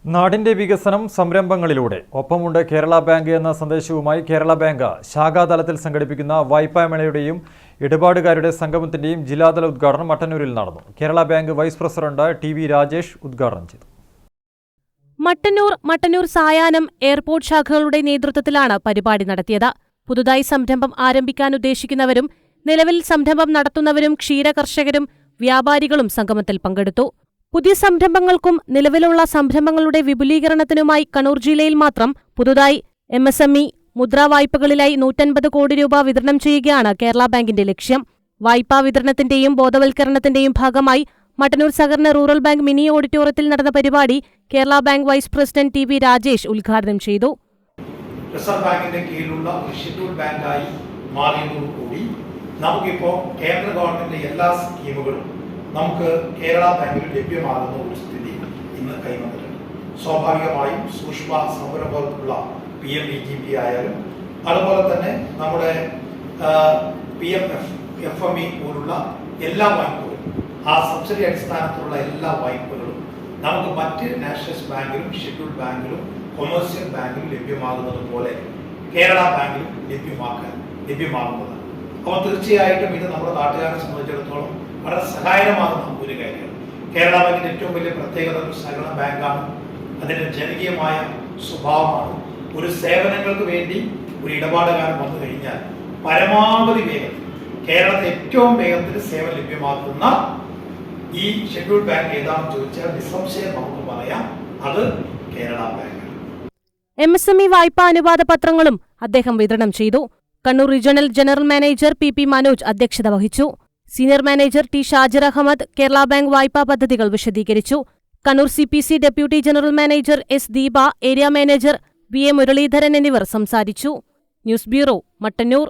നാടിന്റെ വികസനം സംരംഭങ്ങളിലൂടെ ഒപ്പമുണ്ട് കേരള ബാങ്ക് എന്ന സന്ദേശവുമായി കേരള ബാങ്ക് ശാഖാതലത്തിൽ സംഘടിപ്പിക്കുന്ന വായ്പാമേളയുടെയും ഇടപാടുകാരുടെ സംഗമത്തിന്റെയും ജില്ലാതല ഉദ്ഘാടനം മട്ടന്നൂരിൽ നടന്നു. Kerala Bank vice president T V. Rajesh ഉദ്ഘാടനം ചെയ്തു. മട്ടന്നൂർ സായാഹ്നം എയർപോർട്ട് ശാഖകളുടെ നേതൃത്വത്തിലാണ് പരിപാടി നടത്തിയത്. പുതുതായി സംരംഭം ആരംഭിക്കാൻ ഉദ്ദേശിക്കുന്നവരും നിലവിൽ സംരംഭം നടത്തുന്നവരും ക്ഷീരകർഷകരും വ്യാപാരികളും സംഗമത്തിൽ പങ്കെടുത്തു. പുതിയ സംരംഭങ്ങൾക്കും നിലവിലുള്ള സംരംഭങ്ങളുടെ വിപുലീകരണത്തിനുമായി കണ്ണൂർ ജില്ലയിൽ മാത്രം പുതുതായി MSME മുദ്രാ വായ്പകളിലായി 150 കോടി രൂപ വിതരണം ചെയ്യുകയാണ് കേരള ബാങ്കിന്റെ ലക്ഷ്യം. വായ്പാ വിതരണത്തിന്റെയും ബോധവൽക്കരണത്തിന്റെയും ഭാഗമായി മട്ടന്നൂർ സഹകരണ റൂറൽ ബാങ്ക് മിനി ഓഡിറ്റോറിയത്തിൽ നടന്ന പരിപാടി Kerala Bank vice president T V. Rajesh ഉദ്ഘാടനം ചെയ്തു. റിസർവ് ബാങ്കിന്റെ കീഴിലുള്ള ഒരു ഷെഡ്യൂൾ ബാങ്കായി മാറിയതോടുകൂടി നമുക്കിപ്പോൾ കേന്ദ്ര ഗവൺമെന്റിന്റെ എല്ലാ സ്കീമുകളും നമുക്ക് കേരള ബാങ്കിൽ ലഭ്യമാകുന്ന ഒരു സ്ഥിതി ഇന്ന് കൈവന്നിട്ടുണ്ട്. സ്വാഭാവികമായും സൂക്ഷ്മ സംരംഭങ്ങൾക്കുള്ള PMDGP ആയാലും അതുപോലെ തന്നെ നമ്മുടെ PMFME പോലുള്ള എല്ലാ വായ്പകളും ആ സബ്സിഡി അടിസ്ഥാനത്തിലുള്ള എല്ലാ വായ്പകളും നമുക്ക് മറ്റ് നാഷണലൈസ്ഡ് ബാങ്കിലും ഷെഡ്യൂൾ ബാങ്കിലും കൊമേഴ്സ്യൽ ബാങ്കിലും ലഭ്യമാകുന്നത് പോലെ കേരള ബാങ്കിലും ലഭ്യമാകുന്നതാണ്. അപ്പോൾ തീർച്ചയായിട്ടും ഇത് നമ്മുടെ നാട്ടുകാരെ സംബന്ധിച്ചിടത്തോളം വളരെ സഹായകമാകുന്ന ഒരു കാര്യമാണ്. കേരള ബാങ്കിന്റെ ഏറ്റവും വലിയ പ്രത്യേകത ഒരു സഹകരണ ബാങ്കാണ്. അതിന്റെ ജനകീയമായ സ്വഭാവമാണ്. ഒരു സേവനങ്ങൾക്ക് വേണ്ടി ഒരു ഇടപാടുകാരൻ വന്നു കഴിഞ്ഞാൽ പരമാവധി വേഗത്തിൽ കേരളത്തിൽ ഏറ്റവും വേഗത്തിൽ സേവനം ലഭ്യമാക്കുന്ന ഈ ഷെഡ്യൂൾ ബാങ്ക് ഏതാണെന്ന് ചോദിച്ചാൽ നിസ്സംശയം നമുക്ക് പറയാം, അത് കേരള ബാങ്കാണ്. MSME വായ്പാ അനുവാദ പത്രങ്ങളും അദ്ദേഹം വിതരണം ചെയ്തു. Kannur regional general manager PP Manoj അധ്യക്ഷത വഹിച്ചു. Senior manager T Shajir Ahammed Kerala Bank വായ്പാ പദ്ധതികൾ വിശദീകരിച്ചു. Kannur CPC deputy general manager S Deepa, area manager VA Muraleedharan എന്നിവർ സംസാരിച്ചു. News bureau, Mattannur.